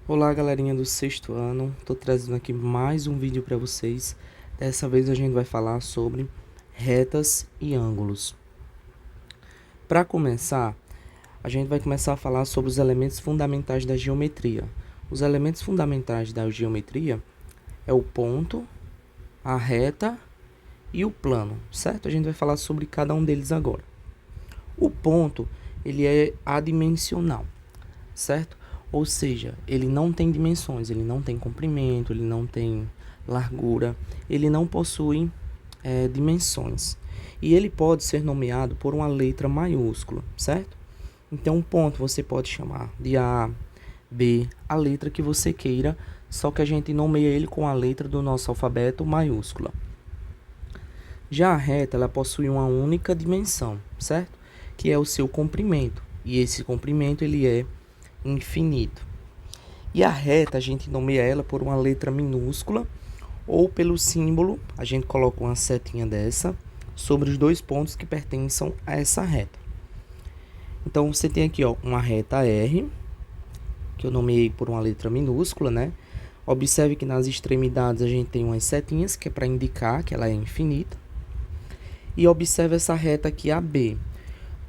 Olá, galerinha do sexto ano. Tô trazendo aqui mais um vídeo para vocês. Dessa vez a gente vai falar sobre retas e ângulos. Para começar, a gente vai começar a falar sobre os elementos fundamentais da geometria. Os elementos fundamentais da geometria é o ponto, a reta e o plano, certo? A gente vai falar sobre cada um deles agora. O ponto, ele é adimensional, certo? Ou seja, ele não tem dimensões, ele não tem comprimento, ele não tem largura, ele não possui dimensões. E ele pode ser nomeado por uma letra maiúscula, certo? Então, um ponto você pode chamar de A, B, a letra que você queira, só que a gente nomeia ele com a letra do nosso alfabeto maiúscula. Já a reta, ela possui uma única dimensão, certo? Que é o seu comprimento. E esse comprimento, ele é infinito. E a reta, a gente nomeia ela por uma letra minúscula ou pelo símbolo, a gente coloca uma setinha dessa sobre os dois pontos que pertencem a essa reta. Então, você tem aqui uma reta R, que eu nomeei por uma letra minúscula, né? Observe que nas extremidades a gente tem umas setinhas, que é para indicar que ela é infinita. E observe essa reta aqui, AB.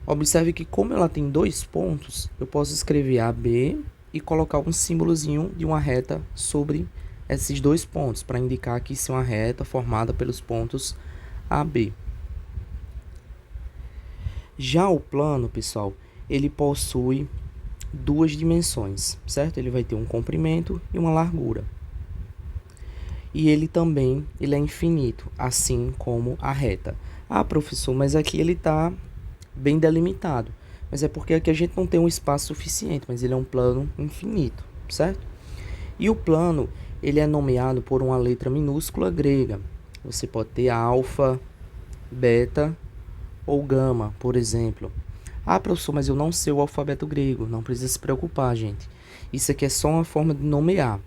Observe que como ela tem dois pontos, eu posso escrever AB e colocar um símbolozinho de uma reta sobre esses dois pontos, para indicar que isso é uma reta formada pelos pontos AB. Já o plano, pessoal, ele possui duas dimensões, certo? Ele vai ter um comprimento e uma largura. E ele também é infinito, assim como a reta. Ah, professor, mas aqui ele está bem delimitado. Mas é porque aqui a gente não tem um espaço suficiente, mas ele é um plano infinito, certo? E o plano, ele é nomeado por uma letra minúscula grega. Você pode ter alfa, beta ou gama, por exemplo. Ah, professor, mas eu não sei o alfabeto grego. Não precisa se preocupar, gente. Isso aqui é só uma forma de nomear,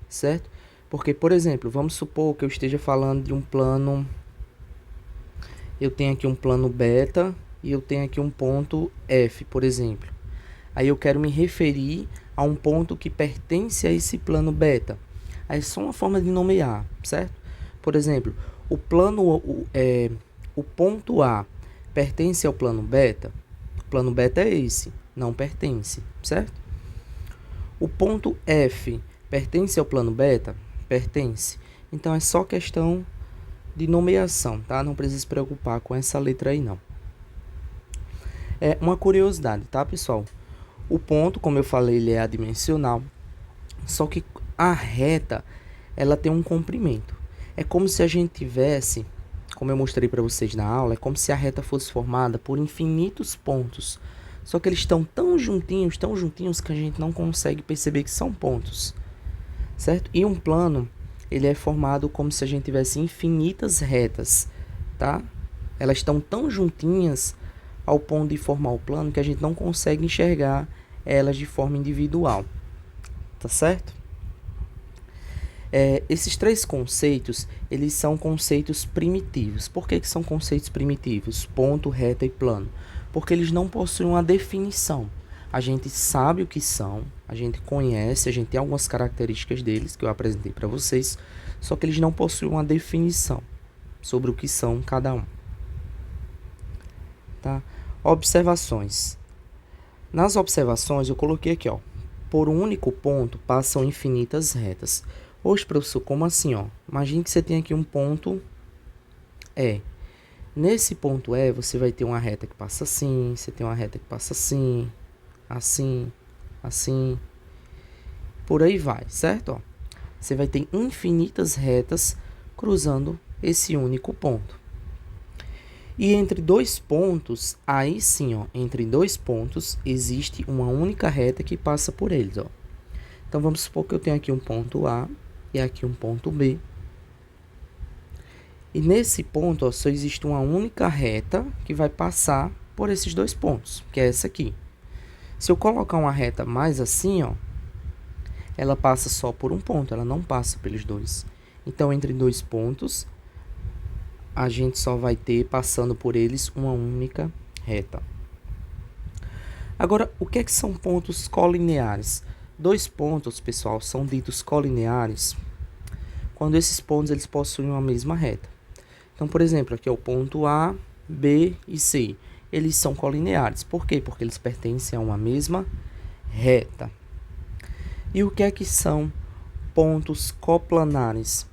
certo? Porque, por exemplo, vamos supor que eu esteja falando de um plano. Eu tenho aqui um plano beta e eu tenho aqui um ponto F, por exemplo. Aí eu quero me referir a um ponto que pertence a esse plano beta. Aí é só uma forma de nomear, certo? Por exemplo, o ponto A pertence ao plano beta. O plano beta é esse, não pertence, certo? O ponto F pertence ao plano beta? Pertence. Então é só questão de nomeação, tá? Não precisa se preocupar com essa letra aí, não. É uma curiosidade, tá, pessoal? O ponto, como eu falei, ele é adimensional, só que a reta, ela tem um comprimento. É como se a gente tivesse, como eu mostrei para vocês na aula, é como se a reta fosse formada por infinitos pontos. Só que eles estão tão juntinhos que a gente não consegue perceber que são pontos, certo? E um plano, ele é formado como se a gente tivesse infinitas retas, tá? Elas estão tão juntinhas ao ponto de formar o plano que a gente não consegue enxergar elas de forma individual, tá certo? Esses três conceitos, eles são conceitos primitivos. Por que são conceitos primitivos? Ponto, reta e plano. Porque eles não possuem uma definição. A gente sabe o que são, a gente conhece, a gente tem algumas características deles que eu apresentei para vocês, só que eles não possuem uma definição sobre o que são cada um. Tá? Observações. Nas observações eu coloquei aqui, por um único ponto passam infinitas retas. Hoje, professor, como assim, Imagine que você tem aqui um ponto E. Nesse ponto E, você vai ter uma reta que passa assim, você tem uma reta que passa assim, assim, assim, por aí vai, certo? Você vai ter infinitas retas cruzando esse único ponto. E entre dois pontos, aí sim, entre dois pontos, existe uma única reta que passa por eles, Então, vamos supor que eu tenho aqui um ponto A e aqui um ponto B. E nesse ponto, só existe uma única reta que vai passar por esses dois pontos, que é essa aqui. Se eu colocar uma reta mais assim, ela passa só por um ponto, ela não passa pelos dois. Então, entre dois pontos, a gente só vai ter, passando por eles, uma única reta. Agora, o que são pontos colineares? Dois pontos, pessoal, são ditos colineares quando esses pontos eles possuem uma mesma reta. Então, por exemplo, aqui é o ponto A, B e C. Eles são colineares. Por quê? Porque eles pertencem a uma mesma reta. E o que é que são pontos coplanares?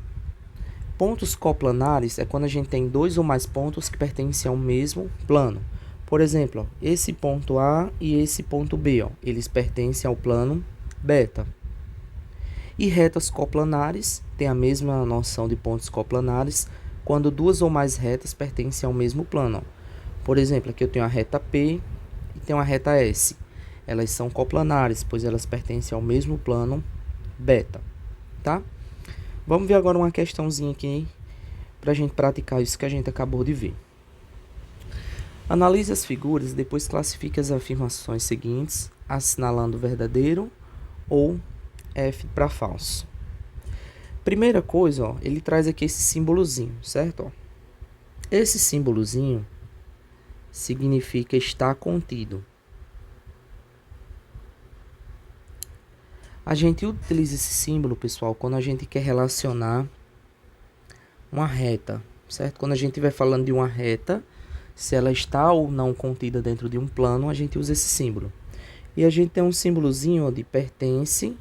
Pontos coplanares é quando a gente tem dois ou mais pontos que pertencem ao mesmo plano. Por exemplo, ó, esse ponto A e esse ponto B, ó, eles pertencem ao plano beta. E retas coplanares têm a mesma noção de pontos coplanares quando duas ou mais retas pertencem ao mesmo plano. Por exemplo, aqui eu tenho a reta P e tenho a reta S. Elas são coplanares, pois elas pertencem ao mesmo plano beta, tá? Vamos ver agora uma questãozinha aqui para a gente praticar isso que a gente acabou de ver. Analise as figuras e depois classifique as afirmações seguintes, assinalando verdadeiro ou F para falso. Primeira coisa, ó, ele traz aqui esse símbolozinho, certo? Ó. Esse símbolozinho significa estar contido. A gente utiliza esse símbolo, pessoal, quando a gente quer relacionar uma reta, certo? Quando a gente estiver falando de uma reta, se ela está ou não contida dentro de um plano, a gente usa esse símbolo. E a gente tem um símbolozinho, ó, de pertence.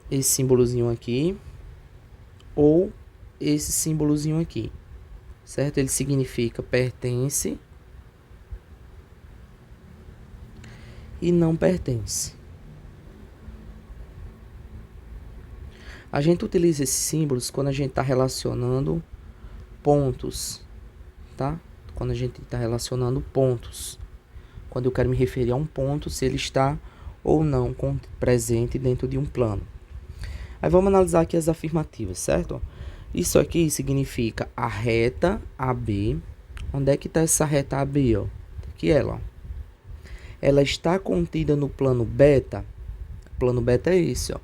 Esse símbolozinho aqui, ou esse símbolozinho aqui, certo? Ele significa pertence e não pertence. A gente utiliza esses símbolos quando a gente está relacionando pontos, tá? Quando a gente está relacionando pontos. Quando eu quero me referir a um ponto, se ele está ou não presente dentro de um plano. Aí vamos analisar aqui as afirmativas, certo? Isso aqui significa a reta AB. Onde é que está essa reta AB, ó? Aqui ela, ó. Ela está contida no plano beta. O plano beta é esse, ó.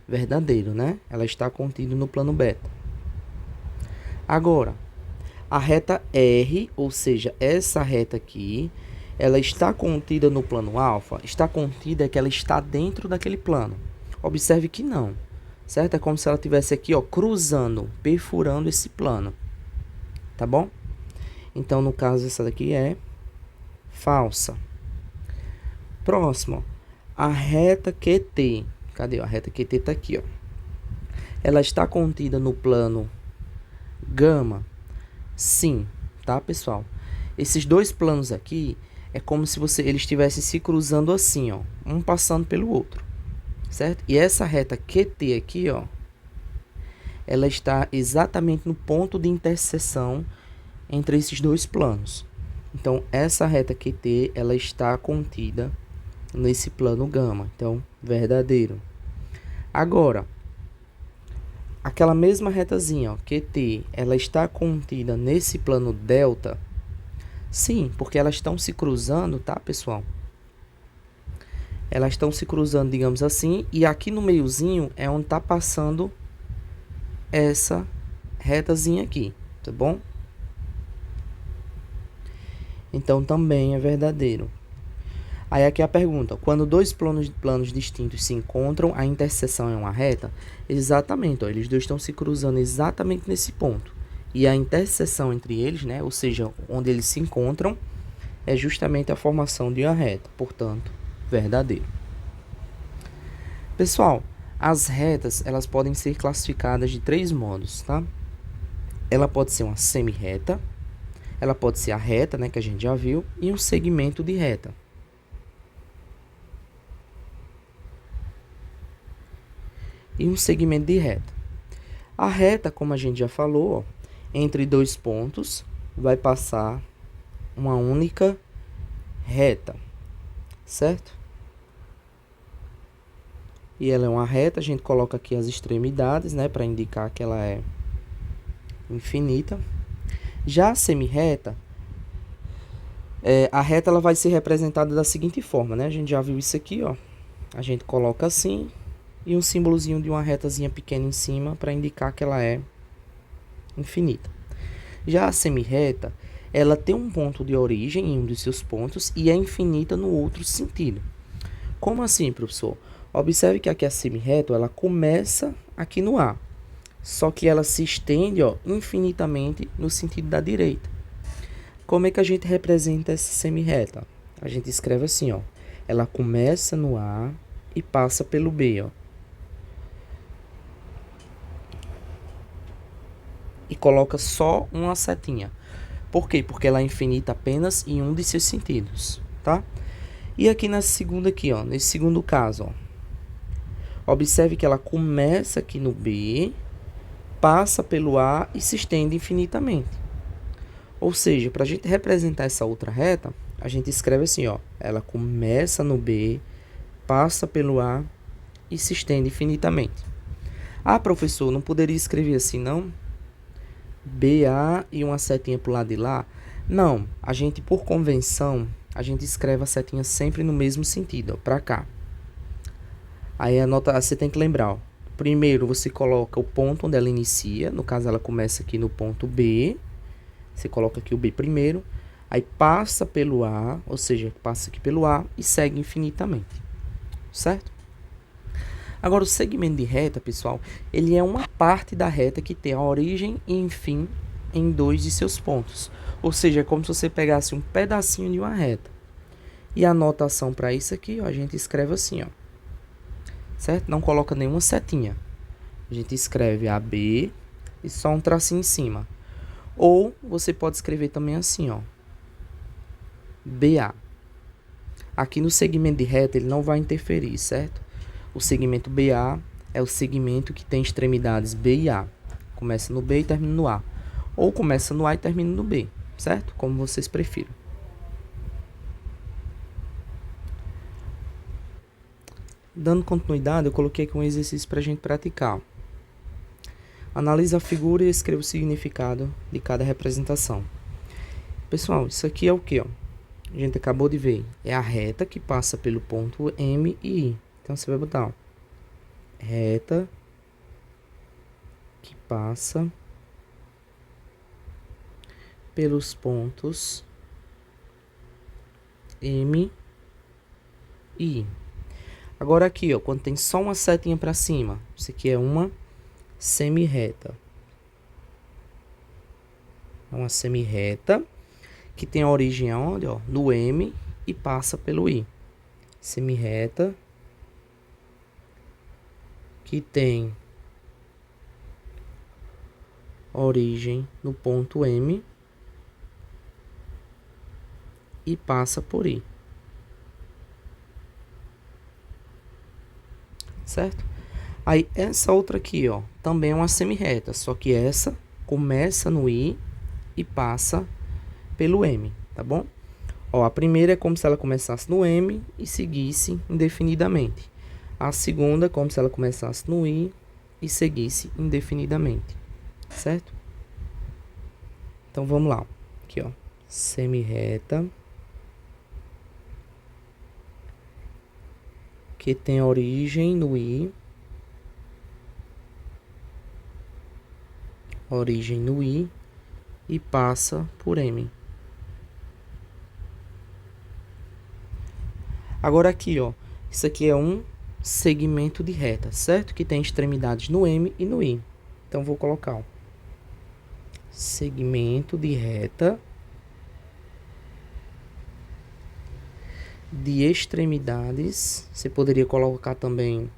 Verdadeiro, né? Ela está contida no plano beta. Agora, a reta R, ou seja, essa reta aqui, ela está contida no plano alfa. Está contida é que ela está dentro daquele plano. Observe que não. Certo? É como se ela estivesse aqui, ó, cruzando, perfurando esse plano. Tá bom? Então, no caso, essa daqui é falsa. Próximo. A reta QT. Cadê? A reta QT está aqui, ó. Ela está contida no plano gama? Sim, tá, pessoal? Esses dois planos aqui é como se eles estivessem se cruzando assim, ó. Um passando pelo outro. Certo? E essa reta QT aqui, ó, ela está exatamente no ponto de interseção entre esses dois planos. Então, essa reta QT, ela está contida nesse plano gama. Então, verdadeiro. Agora, aquela mesma retazinha, ó, QT, ela está contida nesse plano delta? Sim, porque elas estão se cruzando, tá, pessoal? Elas estão se cruzando, digamos assim, e aqui no meiozinho é onde está passando essa retazinha aqui, tá bom? Então, também é verdadeiro. Aí aqui a pergunta, quando dois planos distintos se encontram, a interseção é uma reta? Exatamente, ó, eles dois estão se cruzando exatamente nesse ponto. E a interseção entre eles, né, ou seja, onde eles se encontram, é justamente a formação de uma reta, portanto, verdadeiro. Pessoal, as retas, elas podem ser classificadas de três modos, tá? Ela pode ser uma semi-reta, ela pode ser a reta, né, que a gente já viu, e um segmento de reta. E um segmento de reta. A reta, como a gente já falou, ó, entre dois pontos, vai passar uma única reta, certo? E ela é uma reta, a gente coloca aqui as extremidades, né, para indicar que ela é infinita. Já a semi-reta, a reta ela vai ser representada da seguinte forma, né? A gente já viu isso aqui, ó. A gente coloca assim e um símbolozinho de uma retazinha pequena em cima para indicar que ela é infinita. Já a semi-reta, ela tem um ponto de origem em um dos seus pontos e é infinita no outro sentido. Como assim, professor? Observe que aqui a semirreta, ela começa aqui no A, só que ela se estende, ó, infinitamente no sentido da direita. Como é que a gente representa essa semirreta? A gente escreve assim, ó, ela começa no A e passa pelo B, ó. E coloca só uma setinha. Por quê? Porque ela é infinita apenas em um de seus sentidos, tá? E aqui na segunda aqui, ó, nesse segundo caso, ó, observe que ela começa aqui no B, passa pelo A e se estende infinitamente. Ou seja, para a gente representar essa outra reta, a gente escreve assim, ó, ela começa no B, passa pelo A e se estende infinitamente. Ah, professor, não poderia escrever assim, não? BA e uma setinha pro lado de lá? Não, a gente, por convenção, a gente escreve a setinha sempre no mesmo sentido, ó, pra cá. Aí você tem que lembrar, ó, primeiro você coloca o ponto onde ela inicia, no caso ela começa aqui no ponto B, você coloca aqui o B primeiro, aí passa pelo A, ou seja, passa aqui pelo A e segue infinitamente, certo? Agora, o segmento de reta, pessoal, ele é uma parte da reta que tem a origem e fim em dois de seus pontos. Ou seja, é como se você pegasse um pedacinho de uma reta. E a anotação para isso aqui, ó, a gente escreve assim, ó. Certo? Não coloca nenhuma setinha. A gente escreve AB e só um tracinho em cima. Ou você pode escrever também assim, ó. BA. Aqui no segmento de reta ele não vai interferir, certo? O segmento BA é o segmento que tem extremidades B e A. Começa no B e termina no A. Ou começa no A e termina no B, certo? Como vocês prefiram. Dando continuidade, eu coloquei aqui um exercício para a gente praticar. Analise a figura e escreva o significado de cada representação. Pessoal, isso aqui é o que? A gente acabou de ver. É a reta que passa pelo ponto M e I. Então, você vai botar, ó, reta que passa pelos pontos M e I. Agora aqui, ó, quando tem só uma setinha para cima, isso aqui é uma semirreta. É uma semirreta que tem a origem aonde, ó, no M e passa pelo I. Semirreta que tem origem no ponto M e passa por I. Certo? Aí essa outra aqui, ó, também é uma semirreta, só que essa começa no I e passa pelo M, tá bom? Ó, a primeira é como se ela começasse no M e seguisse indefinidamente. A segunda é como se ela começasse no I e seguisse indefinidamente, certo? Então, vamos lá. Aqui, ó, semirreta que tem origem no I, e passa por M. Agora aqui, ó, isso aqui é um segmento de reta, certo? Que tem extremidades no M e no I. Então, vou colocar, ó, segmento de reta de extremidades. Você poderia colocar também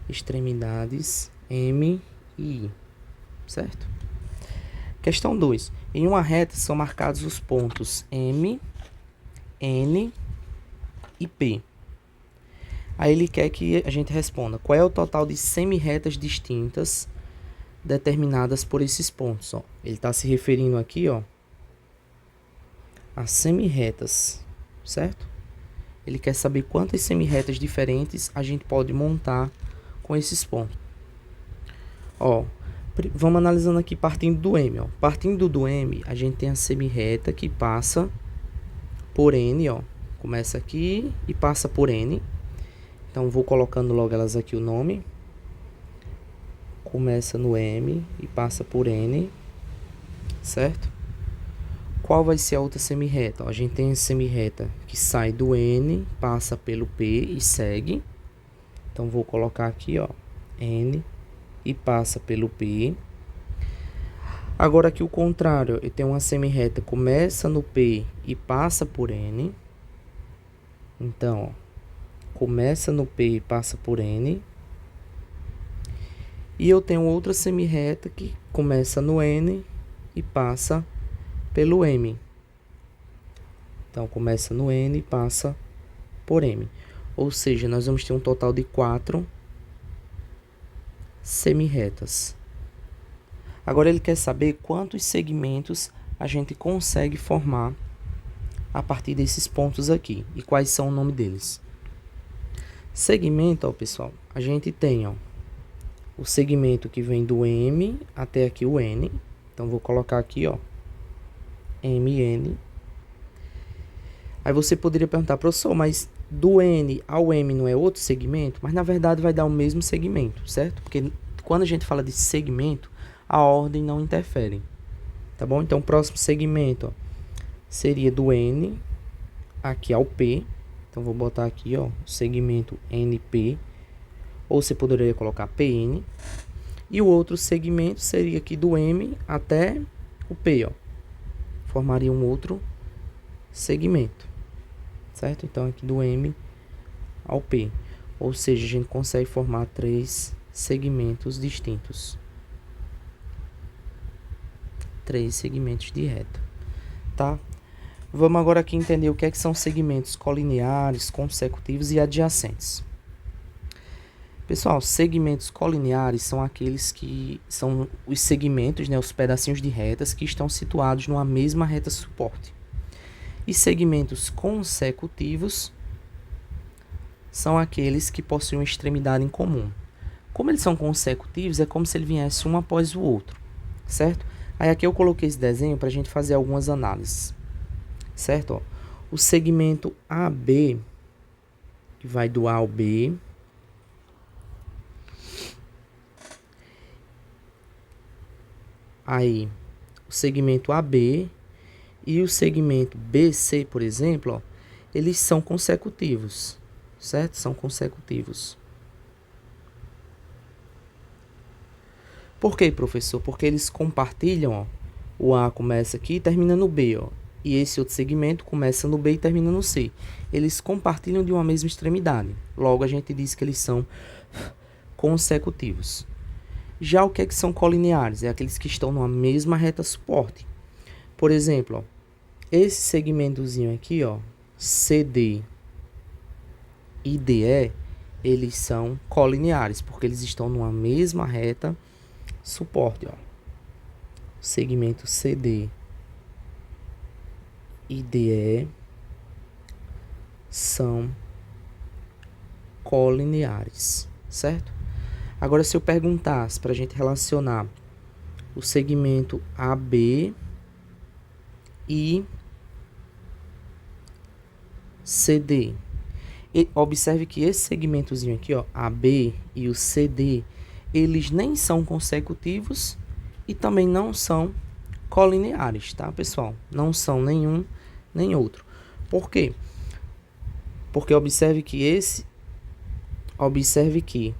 extremidades M e I, certo? Questão 2. Em uma reta são marcados os pontos M, N e P. Aí ele quer que a gente responda qual é o total de semirretas distintas determinadas por esses pontos. Ó. Ele está se referindo aqui, ó, a semirretas, certo? Ele quer saber quantas semirretas diferentes a gente pode montar com esses pontos. Ó, vamos analisando aqui partindo do M, ó. Partindo do M, a gente tem a semirreta que passa por N, ó. Começa aqui e passa por N. Então, vou colocando logo elas aqui o nome. começa no M e passa por N, certo? Qual vai ser a outra semirreta? Ó, a gente tem a semirreta que sai do N, passa pelo P e segue. Então, vou colocar aqui, ó, N e passa pelo P. Agora, aqui o contrário, eu tenho uma semirreta, começa no P e passa por N. Então, ó, começa no P e passa por N. E eu tenho outra semirreta que começa no N e passa pelo M. Então, começa no N e passa por M. Ou seja, nós vamos ter um total de 4 semirretas. Agora, ele quer saber quantos segmentos a gente consegue formar a partir desses pontos aqui. E quais são o nome deles. Segmento, ó, pessoal, a gente tem, ó, o segmento que vem do M até aqui o N. Então, vou colocar aqui, ó, MN. Aí você poderia perguntar, professor, mas do N ao M não é outro segmento? Mas, na verdade, vai dar o mesmo segmento, certo? Porque quando a gente fala de segmento, a ordem não interfere, tá bom? Então, o próximo segmento, ó, seria do N aqui ao P. Então, vou botar aqui, ó, segmento NP. Ou você poderia colocar PN. E o outro segmento seria aqui do M até o P, ó. Formaria um outro segmento, certo? Então, aqui do M ao P. Ou seja, a gente consegue formar 3 segmentos distintos. 3 segmentos de reta, tá? Vamos agora aqui entender o que são segmentos colineares, consecutivos e adjacentes. Pessoal, segmentos colineares são aqueles que são os segmentos, né, os pedacinhos de retas que estão situados numa mesma reta suporte. E segmentos consecutivos são aqueles que possuem uma extremidade em comum. Como eles são consecutivos, é como se ele viesse um após o outro, certo? Aí aqui eu coloquei esse desenho para a gente fazer algumas análises, certo? Ó, o segmento AB, que vai do A ao B, aí o segmento AB e o segmento BC, por exemplo, ó, eles são consecutivos, certo? São consecutivos. Por quê, professor? Porque eles compartilham, ó, o A começa aqui e termina no B, ó, e esse outro segmento começa no B e termina no C. Eles compartilham de uma mesma extremidade. Logo, a gente diz que eles são consecutivos. Já o que é que são colineares? É aqueles que estão numa mesma reta suporte. Por exemplo, ó, esse segmentozinho aqui, ó, CD e DE, eles são colineares, porque eles estão numa mesma reta suporte, ó. Segmento CD e DE são colineares, certo? Agora, se eu perguntasse para a gente relacionar o segmento AB e CD, e observe que esse segmentozinho aqui, ó, AB e o CD, eles nem são consecutivos e também não são colineares, tá, pessoal? Não são nenhum nem outro. Por quê? Porque observe que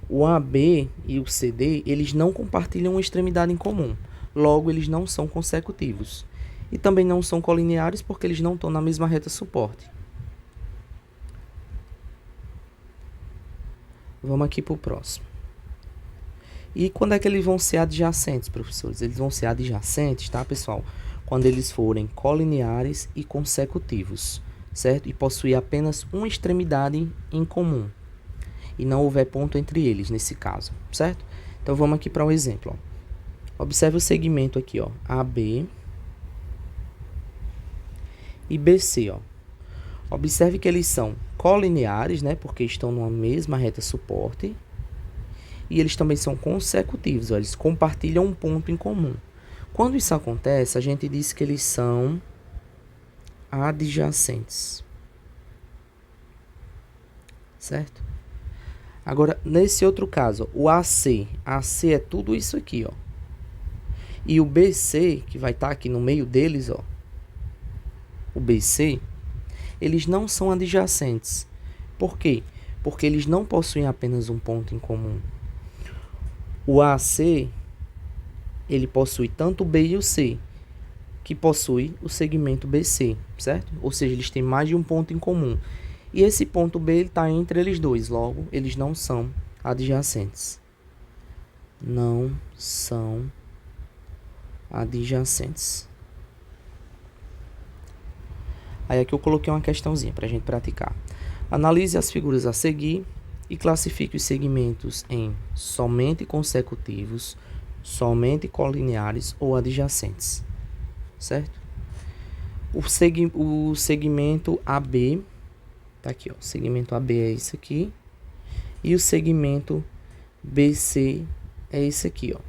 o AB e o CD, eles não compartilham uma extremidade em comum. Logo, eles não são consecutivos. E também não são colineares porque eles não estão na mesma reta suporte. Vamos aqui para o próximo. E quando é que eles vão ser adjacentes, professores? Eles vão ser adjacentes, tá, pessoal? Quando eles forem colineares e consecutivos, certo? E possuir apenas uma extremidade em comum. E não houver ponto entre eles, nesse caso, certo? Então, vamos aqui para um exemplo, ó. Observe o segmento aqui, ó, AB e BC, ó. Observe que eles são colineares, né, porque estão numa mesma reta suporte. E eles também são consecutivos, ó, eles compartilham um ponto em comum. Quando isso acontece, a gente diz que eles são adjacentes, certo? Agora, nesse outro caso, ó, o AC. AC é tudo isso aqui, ó. E o BC, que vai estar aqui no meio deles, ó. O BC, eles não são adjacentes. Por quê? Porque eles não possuem apenas um ponto em comum. O AC, ele possui tanto o B e o C, que possui o segmento BC, certo? Ou seja, eles têm mais de um ponto em comum. E esse ponto B está entre eles dois, logo, eles não são adjacentes. Não são adjacentes. Aí aqui eu coloquei uma questãozinha para a gente praticar. Analise as figuras a seguir e classifique os segmentos em somente consecutivos, somente colineares ou adjacentes, certo? O segmento AB, tá aqui, ó, o segmento AB é esse aqui, e o segmento BC é esse aqui, ó.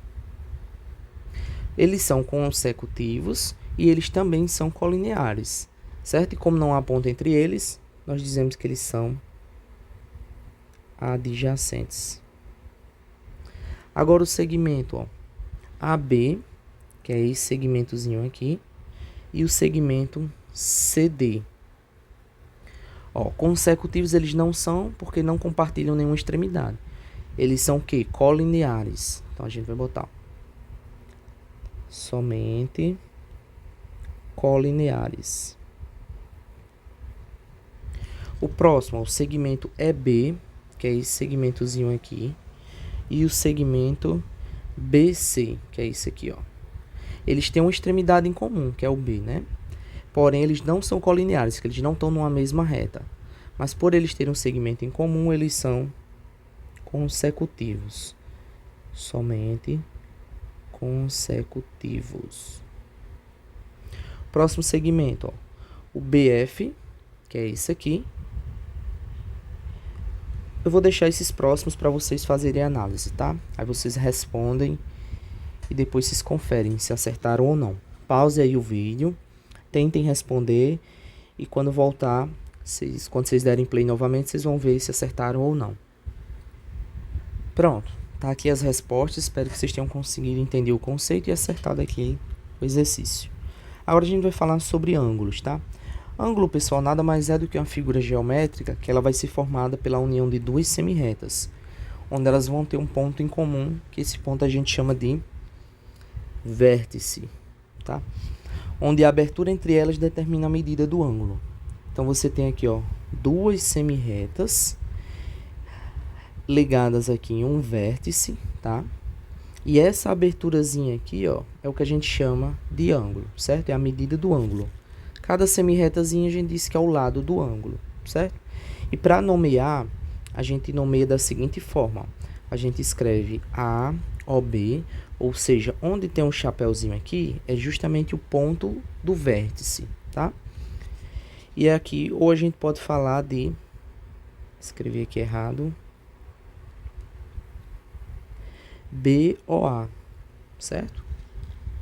Eles são consecutivos e eles também são colineares, certo? E como não há ponto entre eles, nós dizemos que eles são adjacentes. Agora o segmento, ó, AB, que é esse segmentozinho aqui, e o segmento CD. Ó, consecutivos eles não são porque não compartilham nenhuma extremidade. Eles são o quê? Colineares. Então a gente vai botar somente colineares. O próximo, ó, o segmento EB, que é esse segmentozinho aqui, e o segmento BC, que é esse aqui, ó. Eles têm uma extremidade em comum, que é o B, né? Porém, eles não são colineares, porque eles não estão numa mesma reta. Mas por eles terem um segmento em comum, eles são consecutivos. Somente consecutivos. Próximo segmento, ó, o BF, que é esse aqui. Eu vou deixar esses próximos para vocês fazerem a análise, tá? Aí vocês respondem e depois vocês conferem se acertaram ou não. Pause aí o vídeo, tentem responder e quando voltar, quando vocês derem play novamente, vocês vão ver se acertaram ou não. Pronto, tá aqui as respostas, espero que vocês tenham conseguido entender o conceito e acertado aqui o exercício. Agora a gente vai falar sobre ângulos, tá? Ângulo, pessoal, nada mais é do que uma figura geométrica que ela vai ser formada pela união de duas semirretas, onde elas vão ter um ponto em comum, que esse ponto a gente chama de vértice, tá? Onde a abertura entre elas determina a medida do ângulo. Então você tem aqui, ó, duas semirretas ligadas aqui em um vértice, tá? E essa aberturazinha aqui, ó, é o que a gente chama de ângulo, certo? É a medida do ângulo. Cada semirretazinha a gente diz que é o lado do ângulo, certo? E para nomear, a gente nomeia da seguinte forma. A gente escreve A, OB, ou seja, onde tem um chapéuzinho aqui, é justamente o ponto do vértice, tá? E aqui, ou a gente pode falar de... Escrevi aqui errado. BOA, certo?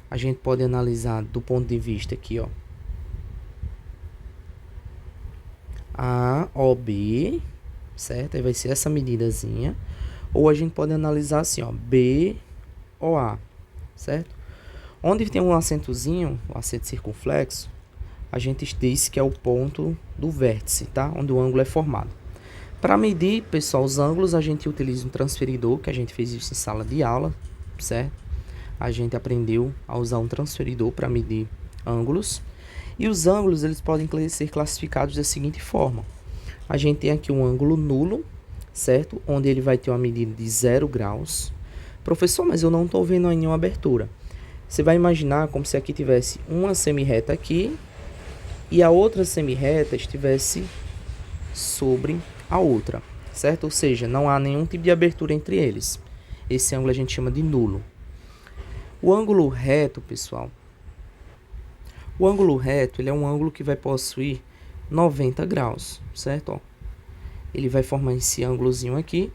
A gente pode analisar do ponto de vista aqui, ó. AOB, certo? Aí vai ser essa medidazinha. Ou a gente pode analisar assim, ó, BOA, certo? Onde tem um acentozinho, o acento circunflexo, a gente diz que é o ponto do vértice, tá? Onde o ângulo é formado. Para medir, pessoal, os ângulos, a gente utiliza um transferidor, que a gente fez isso em sala de aula, certo? A gente aprendeu a usar um transferidor para medir ângulos. E os ângulos, eles podem ser classificados da seguinte forma. A gente tem aqui um ângulo nulo, certo? Onde ele vai ter uma medida de 0 graus. Professor, mas eu não estou vendo aí nenhuma abertura. Você vai imaginar como se aqui tivesse uma semirreta aqui e a outra semirreta estivesse sobre a outra, certo? Ou seja, não há nenhum tipo de abertura entre eles. Esse ângulo a gente chama de nulo. O ângulo reto, pessoal, o ângulo reto, ele é um ângulo que vai possuir 90 graus, certo? Ó, ele vai formar esse ângulozinho aqui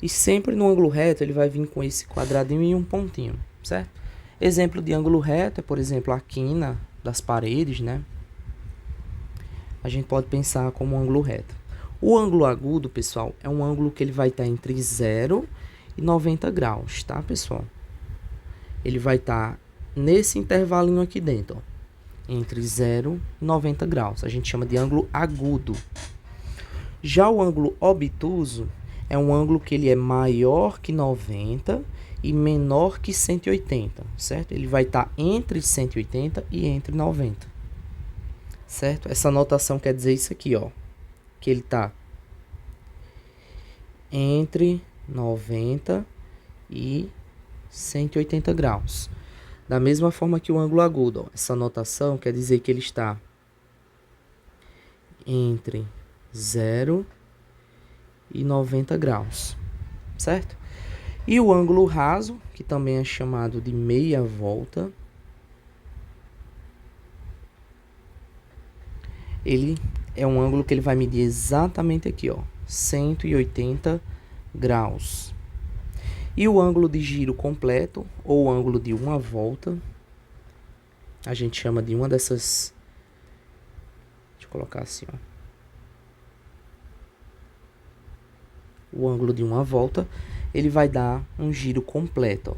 e sempre no ângulo reto ele vai vir com esse quadradinho e um pontinho, certo? Exemplo de ângulo reto é, por exemplo, a quina das paredes, né? A gente pode pensar como um ângulo reto. O ângulo agudo, pessoal, é um ângulo que ele vai estar entre 0 e 90 graus, tá, pessoal? Ele vai estar nesse intervalinho aqui dentro, ó, entre 0 e 90 graus. A gente chama de ângulo agudo. Já o ângulo obtuso é um ângulo que ele é maior que 90 e menor que 180, certo? Ele vai estar entre 180 e entre 90, certo? Essa notação quer dizer isso aqui, ó, que ele está entre 90 e 180 graus. Da mesma forma que o ângulo agudo, ó, essa notação quer dizer que ele está entre 0 e 90 graus, certo? E o ângulo raso, que também é chamado de meia volta, ele é um ângulo que ele vai medir exatamente aqui, ó, 180 graus. E o ângulo de giro completo, ou ângulo de uma volta, a gente chama de uma dessas... Deixa eu colocar assim, ó. O ângulo de uma volta, ele vai dar um giro completo, ó.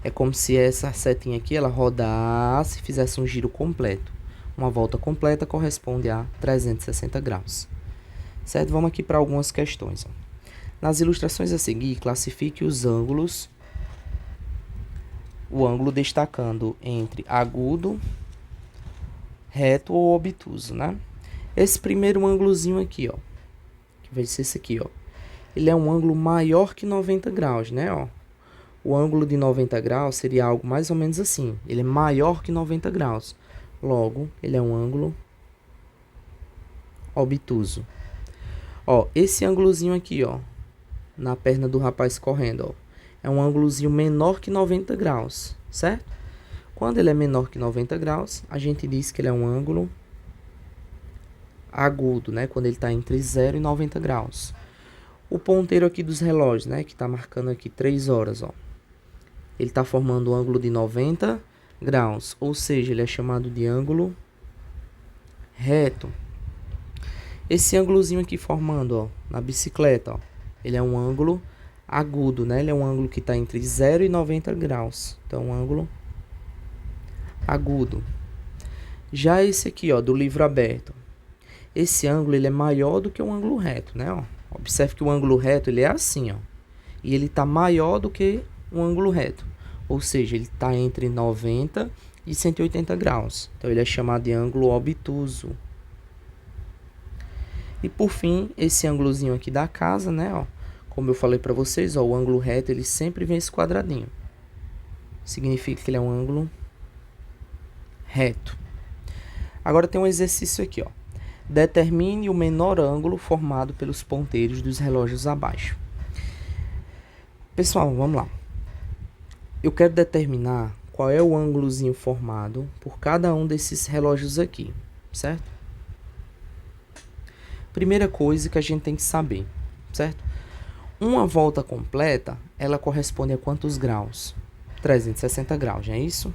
É como se essa setinha aqui, ela rodasse e fizesse um giro completo. Uma volta completa corresponde a 360 graus. Certo? Vamos aqui para algumas questões, ó. Nas ilustrações a seguir, classifique os ângulos. O ângulo destacando entre agudo, reto ou obtuso, né? Esse primeiro ângulozinho aqui, ó, que vai ser esse aqui, ó. Ele é um ângulo maior que 90 graus, né, ó? O ângulo de 90 graus seria algo mais ou menos assim. Ele é maior que 90 graus. Logo, ele é um ângulo obtuso. Ó, esse ângulozinho aqui, ó, na perna do rapaz correndo, ó, é um ângulozinho menor que 90 graus, certo? Quando ele é menor que 90 graus, a gente diz que ele é um ângulo agudo, né? Quando ele está entre 0 e 90 graus. O ponteiro aqui dos relógios, né, que está marcando aqui 3 horas, ó. Ele está formando um ângulo de 90 graus, ou seja, ele é chamado de ângulo reto. Esse ângulozinho aqui formando, ó, na bicicleta, ó, ele é um ângulo agudo, né? Ele é um ângulo que está entre 0 e 90 graus. Então, um ângulo agudo. Já esse aqui, ó, do livro aberto. Esse ângulo, ele é maior do que o ângulo reto, né, ó? Observe que o ângulo reto, ele é assim, ó. E ele está maior do que o ângulo reto. Ou seja, ele está entre 90 e 180 graus. Então, ele é chamado de ângulo obtuso. E, por fim, esse ângulozinho aqui da casa, né, ó. Como eu falei para vocês, ó, o ângulo reto, ele sempre vem esse quadradinho. Significa que ele é um ângulo reto. Agora, tem um exercício aqui, ó. Determine o menor ângulo formado pelos ponteiros dos relógios abaixo. Pessoal, vamos lá. Eu quero determinar qual é o ângulozinho formado por cada um desses relógios aqui, certo? Primeira coisa que a gente tem que saber, certo? Uma volta completa, ela corresponde a quantos graus? 360 graus, não é isso?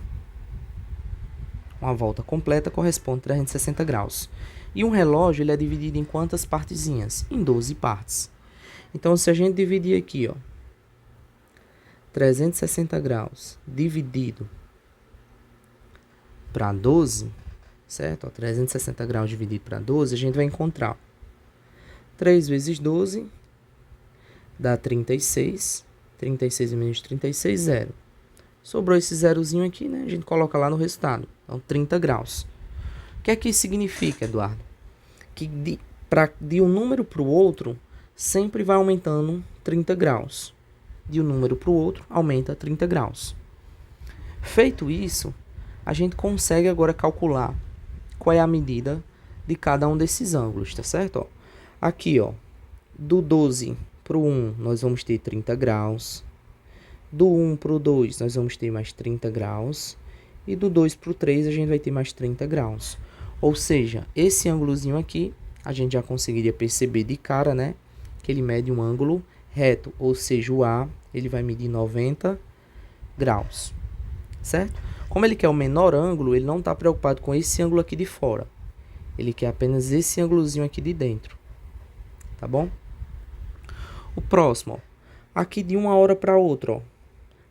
Uma volta completa corresponde a 360 graus. E um relógio, ele é dividido em quantas partezinhas? Em 12 partes. Então, se a gente dividir aqui, ó, 360 graus dividido para 12, certo? Ó, 360 graus dividido para 12, a gente vai encontrar 3 vezes 12 dá 36. 36 menos 36, 0. Sobrou esse zerozinho aqui, né? A gente coloca lá no resultado. Então, 30 graus. O que é que isso significa, Eduardo? Que de um número para o outro, sempre vai aumentando 30 graus. De um número para o outro, aumenta 30 graus. Feito isso, a gente consegue agora calcular qual é a medida de cada um desses ângulos, tá certo? Ó, aqui, ó, do 12 para o 1, nós vamos ter 30 graus. Do 1 para o 2, nós vamos ter mais 30 graus. E do 2 para o 3, a gente vai ter mais 30 graus. Ou seja, esse ângulozinho aqui, a gente já conseguiria perceber de cara, né? Que ele mede um ângulo reto. Ou seja, o A, ele vai medir 90 graus. Certo? Como ele quer o menor ângulo, ele não está preocupado com esse ângulo aqui de fora. Ele quer apenas esse ângulozinho aqui de dentro. tá bom? O próximo, ó, aqui de uma hora para outra, ó,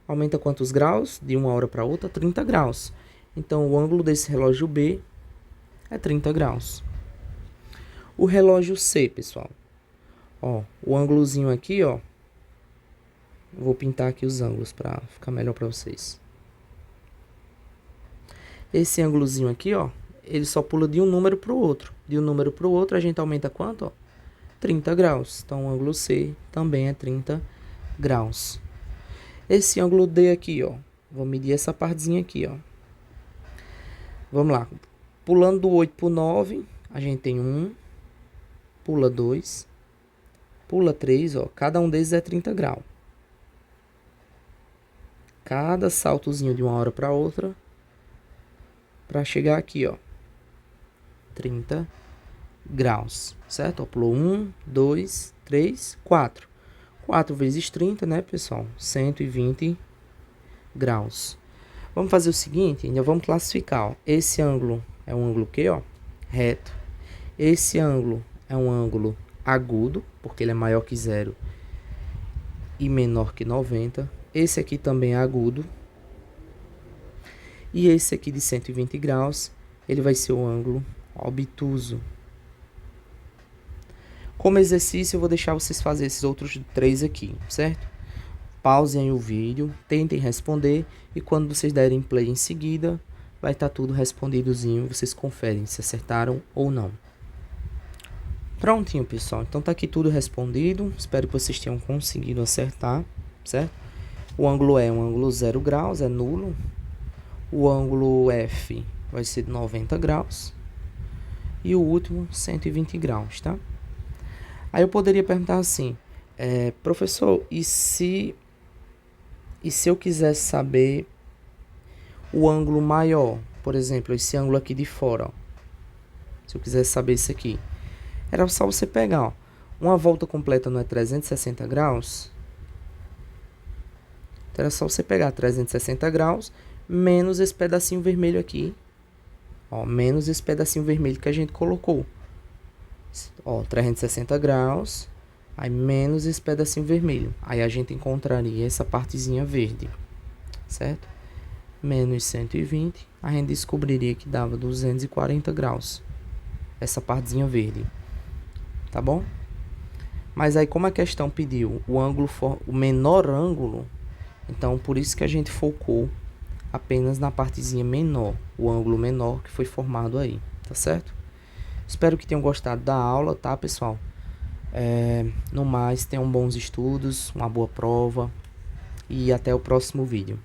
aumenta quantos graus? De uma hora para outra, 30 graus. Então, o ângulo desse relógio B é 30 graus. O relógio C, pessoal, ó, o ângulozinho aqui, ó, vou pintar aqui os ângulos para ficar melhor para vocês. Esse ângulozinho aqui, ó, ele só pula de um número para o outro. De um número para o outro, a gente aumenta quanto? Ó? 30 graus. Então, o ângulo C também é 30 graus. Esse ângulo D aqui, ó, vou medir essa partezinha aqui, ó. Vamos lá. Pulando do 8 para o 9, a gente tem 1, pula 2, pula 3, ó. Cada um deles é 30 graus. Cada saltozinho de uma hora para outra, para chegar aqui, ó, 30 graus, certo? Ó, pulou 1, 2, 3, 4. 4 vezes 30, né, pessoal? 120 graus. Vamos fazer o seguinte, ainda vamos classificar, ó. Esse ângulo é um ângulo que, ó, reto. Esse ângulo é um ângulo agudo, porque ele é maior que 0 e menor que 90. Esse aqui também é agudo. E esse aqui de 120 graus, ele vai ser o ângulo obtuso. Como exercício, eu vou deixar vocês fazerem esses outros 3 aqui, certo? Pausem aí o vídeo, tentem responder e quando vocês derem play em seguida, vai estar tudo respondidozinho, vocês conferem se acertaram ou não. Prontinho, pessoal. Então tá aqui tudo respondido. Espero que vocês tenham conseguido acertar, certo? O ângulo E é um ângulo 0 graus, é nulo. O ângulo F vai ser 90 graus. E o último, 120 graus, tá? Aí eu poderia perguntar assim, professor, e se eu quisesse saber o ângulo maior? Por exemplo, esse ângulo aqui de fora, ó. Se eu quisesse saber isso aqui, era só você pegar, ó. Uma volta completa não é 360 graus? Então era só você pegar 360 graus menos esse pedacinho vermelho aqui, ó, menos esse pedacinho vermelho que a gente colocou, ó, 360 graus, aí menos esse pedacinho vermelho, aí a gente encontraria essa partezinha verde, certo? Menos 120, a gente descobriria que dava 240 graus, essa partezinha verde, tá bom? Mas aí como a questão pediu o ângulo, o menor ângulo, então por isso que a gente focou apenas na partezinha menor, o ângulo menor que foi formado aí, tá certo? Espero que tenham gostado da aula, tá, pessoal? No mais, tenham bons estudos, uma boa prova e até o próximo vídeo.